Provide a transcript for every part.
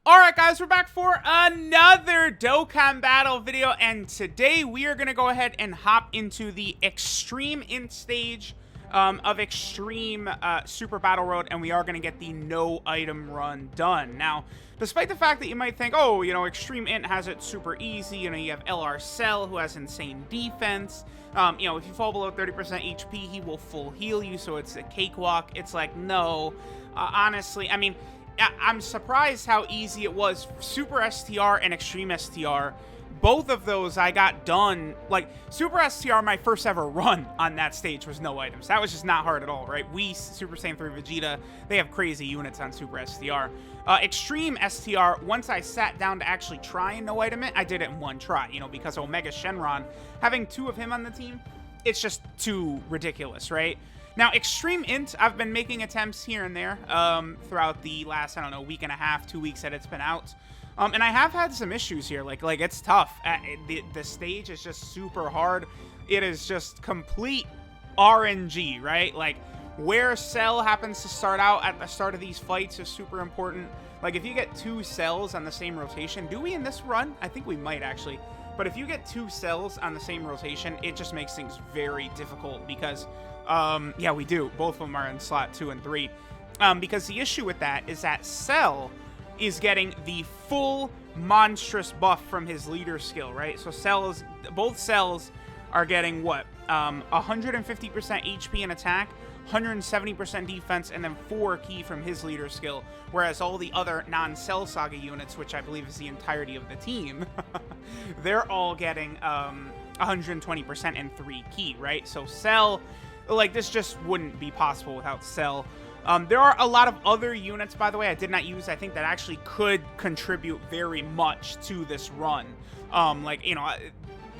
Alright guys, we're back for another Dokkan battle video, and today we are going to go ahead and hop into the Extreme INT stage of Extreme Super Battle Road, and we are going to get the no item run done. Now, despite the fact that you might think, oh, you know, Extreme INT has it super easy, you know, you have LR Cell who has insane defense, you know, if you fall below 30% HP, he will full heal you, so it's a cakewalk. It's like, no, honestly, I mean, I'm surprised how easy it was. Super STR and Extreme STR, both of those I got done. Like, Super STR, my first ever run on that stage was no items. That was just not hard at all, right? We, Super Saiyan 3 Vegeta, they have crazy units on Super STR. Extreme STR, once I sat down to actually try and no item it, I did it in one try, you know, because Omega Shenron, having two of him on the team, it's just too ridiculous, right? Now, Extreme INT, I've been making attempts here and there throughout the last, I don't know, week and a half, 2 weeks that it's been out. And I have had some issues here. Like it's tough. The stage is just super hard. It is just complete RNG, right? Like, where Cell happens to start out at the start of these fights is super important. Like, if you get two cells on the same rotation, do we in this run? I think we might, actually. But if you get two cells on the same rotation, it just makes things very difficult because... yeah, we do. Both of them are in slot 2 and 3. Because the issue with that is that Cell is getting the full monstrous buff from his leader skill, right? So both cells are getting what? 150% HP and attack, 170% defense, and then 4 ki from his leader skill. Whereas all the other non-Cell Saga units, which I believe is the entirety of the team, they're all getting 120% and 3 ki, right? So Cell... like, this just wouldn't be possible without Cell. There are a lot of other units, by the way, I did not use, I think, that actually could contribute very much to this run. Like, you know,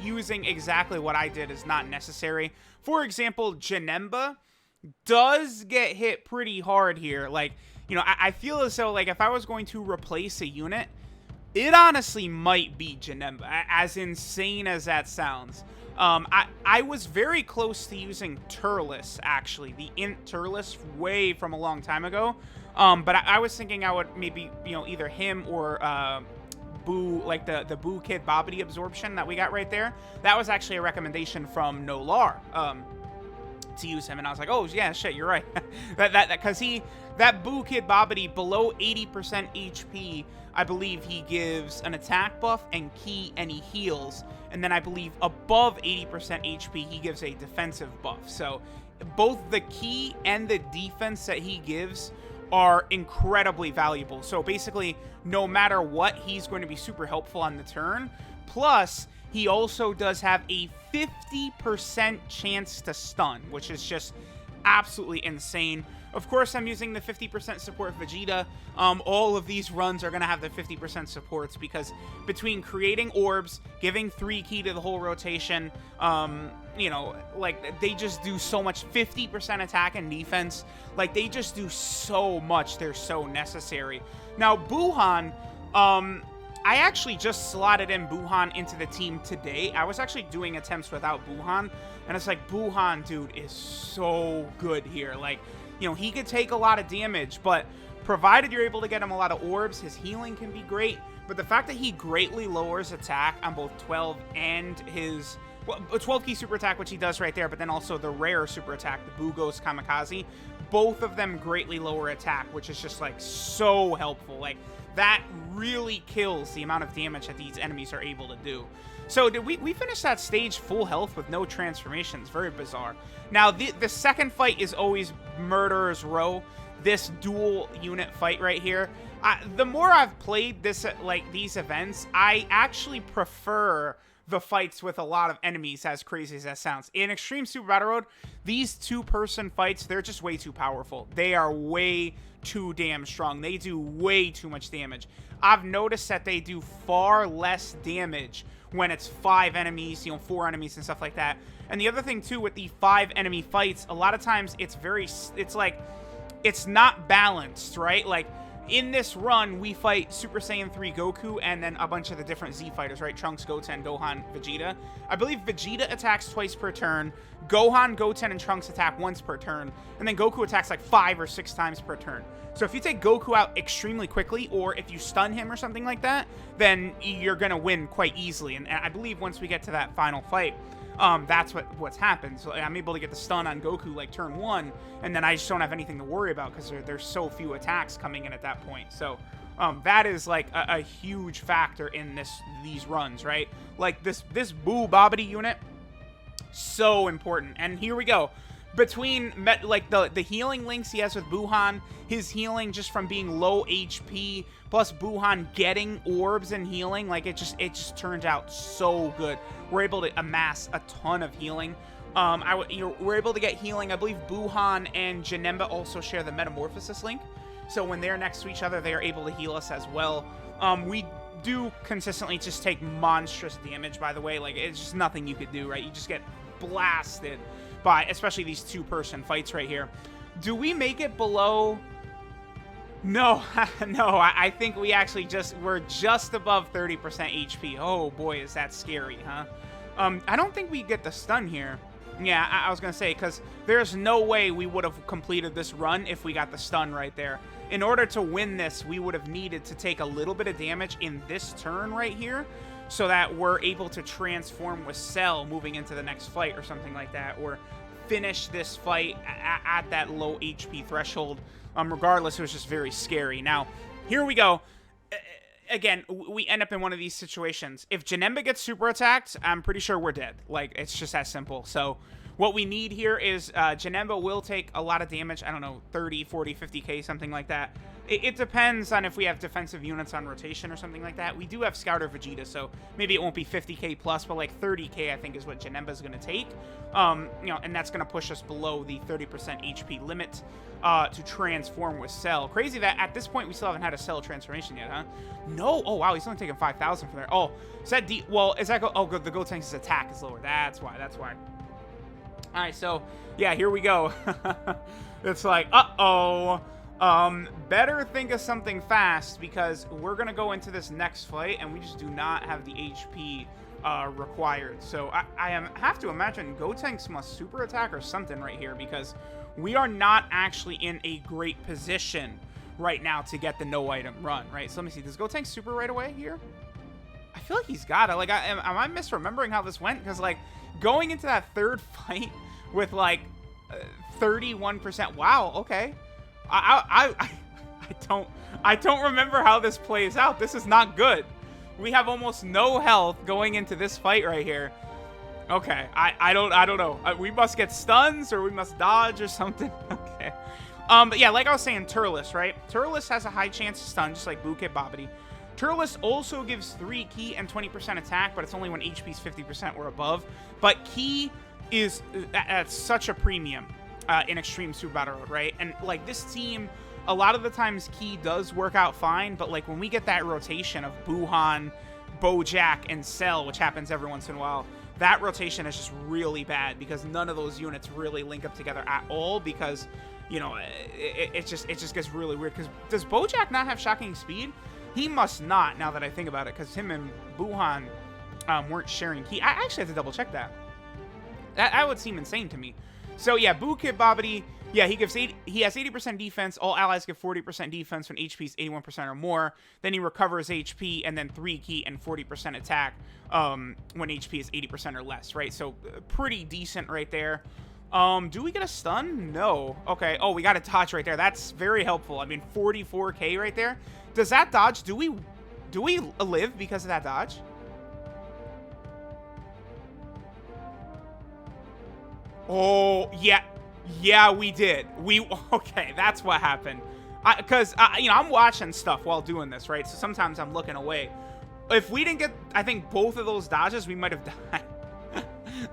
using exactly what I did is not necessary. For example, Janemba does get hit pretty hard here. Like, you know, I feel as though, like, if I was going to replace a unit, it honestly might be Janemba, as insane as that sounds. I was very close to using Turles, actually, the INT Turles, way from a long time ago. But I was thinking I would maybe, you know, either him or Boo, like the Boo Kid Bobbity absorption that we got right there. That was actually a recommendation from Nolar to use him, and I was like, oh yeah, shit, you're right. Because that Boo Kid Bobbity below 80% HP, I believe he gives an attack buff and ki, and he heals. And then I believe above 80% HP, he gives a defensive buff. So both the ki and the defense that he gives are incredibly valuable. So basically, no matter what, he's going to be super helpful on the turn. Plus, he also does have a 50% chance to stun, which is just absolutely insane. Of course, I'm using the 50% support Vegeta. All of these runs are going to have the 50% supports because between creating orbs, giving 3 ki to the whole rotation, you know, like, they just do so much. 50% attack and defense. Like, they just do so much. They're so necessary. Now, Buhan, I actually just slotted in Buhan into the team today. I was actually doing attempts without Buhan, and it's like, Buhan, dude, is so good here. Like, you know, he could take a lot of damage, but provided you're able to get him a lot of orbs, his healing can be great. But the fact that he greatly lowers attack on both 12 and his... well, 12 ki super attack, which he does right there, but then also the rare super attack, the Boo Ghost Kamikaze, both of them greatly lower attack, which is just, like, so helpful. Like, that really kills the amount of damage that these enemies are able to do. So did we finished that stage full health with no transformations. Very bizarre. Now, the second fight is always Murderer's Row. This dual unit fight right here. The more I've played this, like, these events, I actually prefer the fights with a lot of enemies, as crazy as that sounds. In Extreme Super Battle Road, these two-person fights, they're just way too powerful. They are way too damn strong. They do way too much damage. I've noticed that they do far less damage when it's 5 enemies, you know, 4 enemies and stuff like that. And the other thing, too, with the 5 enemy fights, a lot of times it's like, it's not balanced, right? Like, in this run, we fight Super Saiyan 3 Goku and then a bunch of the different Z fighters, right? Trunks, Goten, Gohan, Vegeta. I believe Vegeta attacks twice per turn. Gohan, Goten, and Trunks attack once per turn. And then Goku attacks like 5 or 6 times per turn. So if you take Goku out extremely quickly, or if you stun him or something like that, then you're going to win quite easily. And I believe once we get to that final fight, that's what's happened. So I'm able to get the stun on Goku like turn 1, and then I just don't have anything to worry about because there's so few attacks coming in at that point. So that is like a huge factor in these runs, right? Like this Boo Bobbity unit, so important. And here we go. Between like the healing links he has with Buhan, his healing just from being low HP, plus Buhan getting orbs and healing, like it just turned out so good. We're able to amass a ton of healing. We're able to get healing. I believe Buhan and Janemba also share the Metamorphosis link, so when they're next to each other, they are able to heal us as well. We do consistently just take monstrous damage, by the way. Like, it's just nothing you could do, right? You just get blasted by especially these two-person fights right here. Do we make it below? No, no, I think we actually we're just above 30% HP. Oh boy, is that scary, huh? I don't think we get the stun here. Yeah, I was gonna say, because there's no way we would have completed this run if we got the stun right there. In order to win this, we would have needed to take a little bit of damage in this turn right here, so that we're able to transform with Cell moving into the next fight or something like that, or finish this fight at that low HP threshold. Regardless, it was just very scary. Now, here we go. Again, we end up in one of these situations. If Janemba gets super attacked, I'm pretty sure we're dead. Like, it's just that simple. So what we need here is Janemba will take a lot of damage. I don't know, 30, 40, 50k, something like that. It depends on if we have defensive units on rotation or something like that. We do have Scouter Vegeta, so maybe it won't be 50k plus, but like 30k I think is what Janemba's going to take. You know, and that's going to push us below the 30% HP limit to transform with Cell. Crazy that at this point we still haven't had a Cell transformation yet, huh? No. Oh wow, he's only taking 5,000 from there. Oh, is that well, is that oh good, the Gotenks' attack is lower. That's why. All right, so yeah, here we go. It's like, uh-oh. Better think of something fast, because we're gonna go into this next fight and we just do not have the HP required. So I have to imagine Gotenks must super attack or something right here, because we are not actually in a great position right now to get the no item run, right? So let me see, does Gotenks super right away here? I feel like he's got it. Like, am I misremembering how this went? Because like going into that third fight with like 31%, wow, okay. I don't remember how this plays out. This is not good. We have almost no health going into this fight right here. Okay, I don't know. We must get stuns, or we must dodge or something. Okay. But yeah, like I was saying, Turles, right? Turles has a high chance to stun, just like Bukit Bobbity. Turles also gives 3 ki and 20% attack, but it's only when HP's 50% or above. But ki is at such a premium in Extreme Super Battle Road, right? And like this team, a lot of the times ki does work out fine, but like when we get that rotation of Buhan, Bojack, and Cell, which happens every once in a while, that rotation is just really bad, because none of those units really link up together at all, because, you know, it just gets really weird. Because does Bojack not have shocking speed? He must not, now that I think about it, because him and Buhan weren't sharing ki. I actually have to double check that. That would seem insane to me. So yeah, Bukit Bobbity, yeah, he has 80% defense. All allies give 40% defense when HP is 81% or more. Then he recovers HP, and then 3 ki and 40% attack when HP is 80% or less, right? So pretty decent right there. Do we get a stun? No. Okay. Oh, we got a dodge right there. That's very helpful. I mean, 44k right there. Does that dodge? Do we live because of that dodge? Oh, yeah. Yeah, we did. Okay, that's what happened. Because, you know, I'm watching stuff while doing this, right? So sometimes I'm looking away. If we didn't get, I think, both of those dodges, we might have died.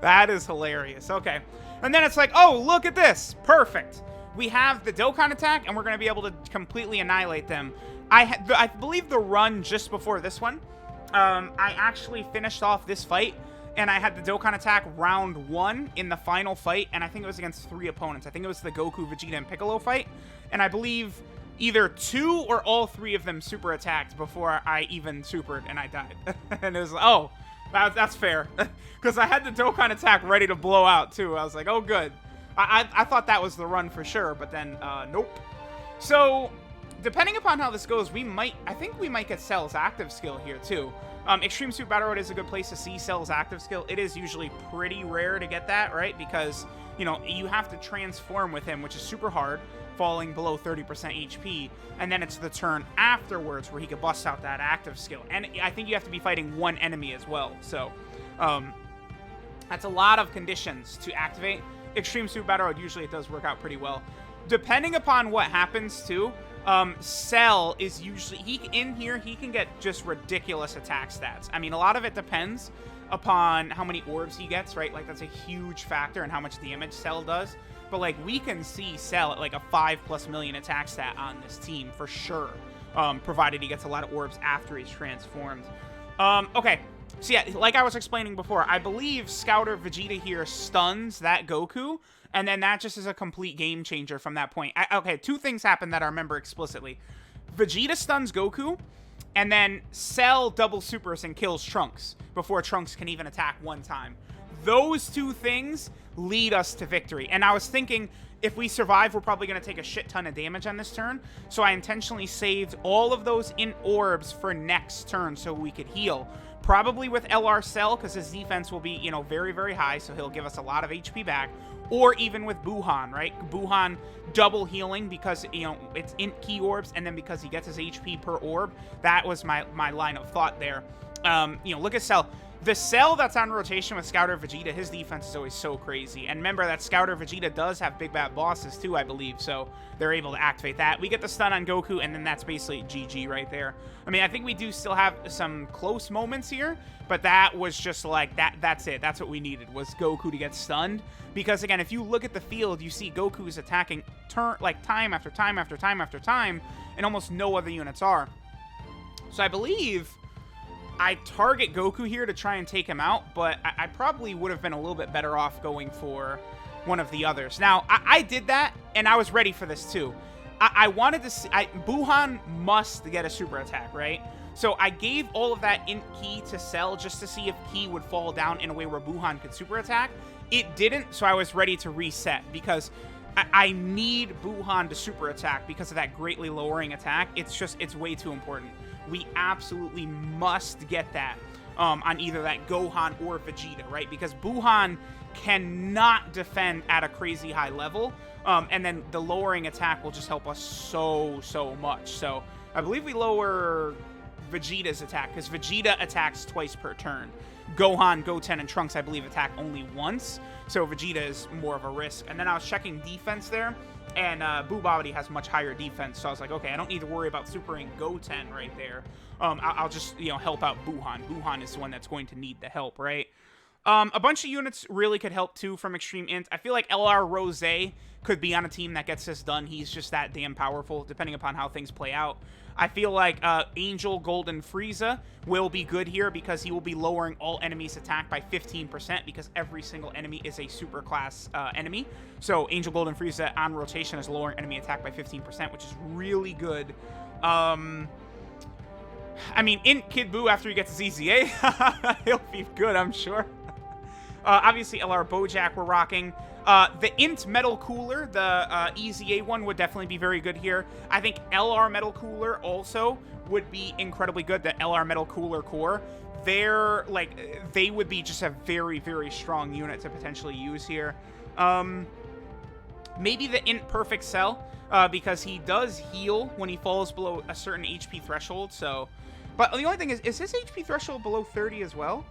That is hilarious. Okay. And then it's like, oh, look at this. Perfect. We have the Dokkan attack, and we're going to be able to completely annihilate them. I believe the run just before this one, I actually finished off this fight, and I had the Dokkan attack round 1 in the final fight, and I think it was against 3 opponents. I think it was the Goku, Vegeta, and Piccolo fight, and I believe either 2 or all 3 of them super attacked before I even supered and I died. And it was like, oh, that's fair. Because I had the Dokkan attack ready to blow out too. I was like, oh, good. I thought that was the run for sure, but then, nope. So, depending upon how this goes, I think we might get Cell's active skill here too. Extreme Super Battle Road is a good place to see Cell's active skill. It is usually pretty rare to get that, right? Because, you know, you have to transform with him, which is super hard, falling below 30% HP, and then it's the turn afterwards where he could bust out that active skill. And I think you have to be fighting one enemy as well, so that's a lot of conditions to activate. Extreme Super Battle Road, usually it does work out pretty well. Depending upon what happens too, Cell is usually, he can get just ridiculous attack stats. I mean, a lot of it depends upon how many orbs he gets, right? Like, that's a huge factor in how much damage Cell does. But, like, we can see Cell at, like, a 5+ million attack stat on this team for sure, provided he gets a lot of orbs after he's transformed. Okay, so yeah, like I was explaining before, I believe Scouter Vegeta here stuns that Goku, and then that just is a complete game changer from that point. Okay, 2 things happen that I remember explicitly. Vegeta stuns Goku, and then Cell double supers and kills Trunks before Trunks can even attack one time. Those 2 things lead us to victory. And I was thinking, if we survive, we're probably going to take a shit ton of damage on this turn. So I intentionally saved all of those INT orbs for next turn so we could heal. Probably with LR Cell, because his defense will be, you know, very, very high, so he'll give us a lot of HP back. Or even with Buhan, right? Buhan double healing because, you know, it's INT key orbs, and then because he gets his HP per orb. That was my line of thought there. You know, look at Cell. The Cell that's on rotation with Scouter Vegeta, his defense is always so crazy. And remember that Scouter Vegeta does have big bad bosses too, I believe, so they're able to activate that. We get the stun on Goku, and then that's basically GG right there. I mean, I think we do still have some close moments here, but that was just like, that's it. That's what we needed, was Goku to get stunned. Because, again, if you look at the field, you see Goku's attacking time after time after time after time, and almost no other units are. So I believe I target Goku here to try and take him out, but I probably would have been a little bit better off going for one of the others. Now, I did that, and I was ready for this too. I wanted to see... Buhan must get a super attack, right? So I gave all of that INT key to Cell just to see if Ki would fall down in a way where Buhan could super attack. It didn't, so I was ready to reset, because I need Buhan to super attack because of that greatly lowering attack. It's way too important. We absolutely must get that on either that Gohan or Vegeta, right? Because Buhan cannot defend at a crazy high level, and then the lowering attack will just help us so much. So I believe we lower Vegeta's attack, because Vegeta attacks twice per turn. Gohan, Goten, and Trunks, I believe, attack only once, so Vegeta is more of a risk. And then I was checking defense there, and Boo Babidi has much higher defense, so I was like, okay, I don't need to worry about supering Goten right there. I'll just, you know, help out Buhan. Buhan is the one that's going to need the help, right? A bunch of units really could help, too, from Extreme Int. I feel like LR Rose could be on a team that gets this done. He's just that damn powerful, depending upon how things play out. I feel like Angel Golden Frieza will be good here because he will be lowering all enemies' attack by 15% because every single enemy is a super class enemy. So Angel Golden Frieza on rotation is lowering enemy attack by 15%, which is really good. I mean, Int Kid Buu, after he gets his EZA, he'll be good, I'm sure. Obviously, LR Bojack we're rocking. The INT Metal Cooler, the EZA one, would definitely be very good here. I think LR Metal Cooler also would be incredibly good. The LR Metal Cooler core, they would be just a very, very strong unit to potentially use here. Maybe the INT Perfect Cell, because he does heal when he falls below a certain HP threshold. So, but the only thing is his HP threshold below 30 as well?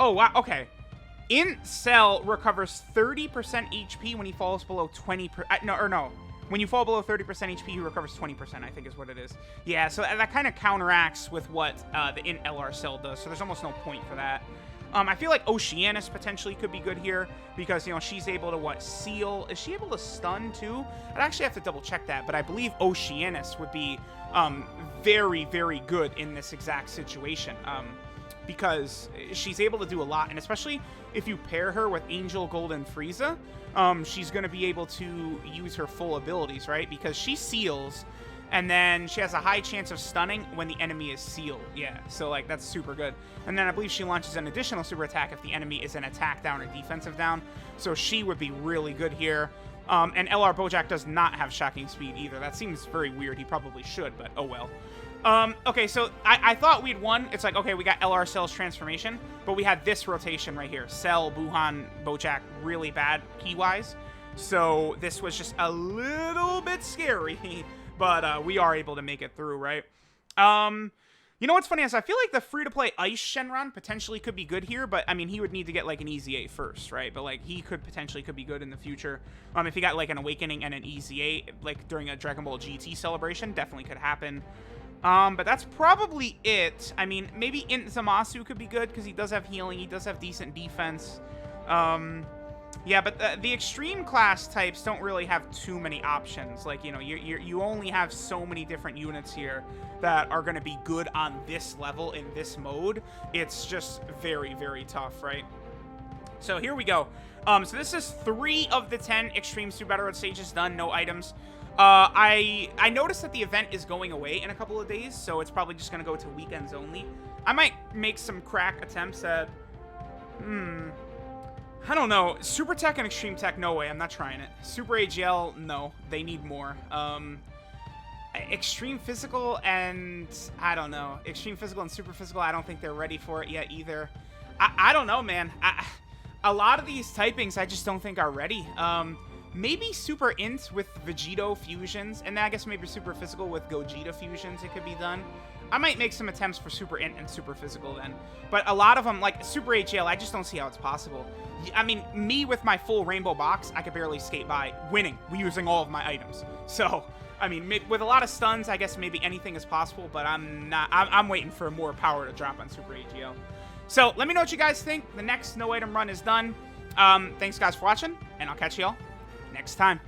Oh, wow, okay. INT Cell recovers 30% HP when he falls below 20%. No. When you fall below 30% HP, he recovers 20%, I think is what it is. Yeah, so that kind of counteracts with what the INT LR Cell does, so there's almost no point for that. I feel like Oceanus potentially could be good here because, you know, she's able to, seal? Is she able to stun, too? I'd actually have to double-check that, but I believe Oceanus would be very, very good in this exact situation. because she's able to do a lot, and especially if you pair her with Angel, Gold, and Frieza, she's going to be able to use her full abilities, right? Because she seals, and then she has a high chance of stunning when the enemy is sealed. Yeah, so, like, that's super good. And then I believe she launches an additional super attack if the enemy is an attack down or defensive down, so she would be really good here. And LR Bojack does not have shocking speed either. That seems very weird. He probably should, but oh well. Okay, so I thought we'd won. It's like, okay, we got LR Cell's transformation, but we had this rotation right here. Cell, Buhan, Bojack, really bad key-wise. So this was just a little bit scary, but we are able to make it through, right? You know what's funny is I feel like the free-to-play Ice Shenron potentially could be good here, but, I mean, he would need to get, like, an Easy 8 first, right? But, like, he could potentially be good in the future. If he got, like, an Awakening and an Easy 8, like, during a Dragon Ball GT celebration, definitely could happen. But that's probably it. I mean, maybe INT Zamasu could be good, because he does have healing, he does have decent defense. Yeah, but the extreme class types don't really have too many options. Like, you know, you only have so many different units here that are going to be good on this level in this mode. It's just very, very tough, right? So here we go. So this is 3 of the 10 Extreme Super Battle Road stages done, no items. I noticed that the event is going away in a couple of days, so it's probably just going to go to weekends only. I might make some crack attempts at... I don't know. Super Tech and Extreme Tech, no way. I'm not trying it. Super AGL, no. They need more. Extreme Physical and... I don't know. Extreme Physical and Super Physical, I don't think they're ready for it yet either. I don't know, man. A lot of these typings I just don't think are ready. Maybe Super INT with Vegito fusions, and then I guess maybe Super Physical with Gogeta fusions, it could be done. I might make some attempts for Super INT and Super Physical then. But a lot of them, like Super HL, I just don't see how it's possible. I mean, me with my full rainbow box, I could barely skate by winning, using all of my items. So, I mean, with a lot of stuns, I guess maybe anything is possible, but I'm waiting for more power to drop on Super AGL. So, let me know what you guys think. The next no item run is done. Thanks guys for watching, and I'll catch y'all next time.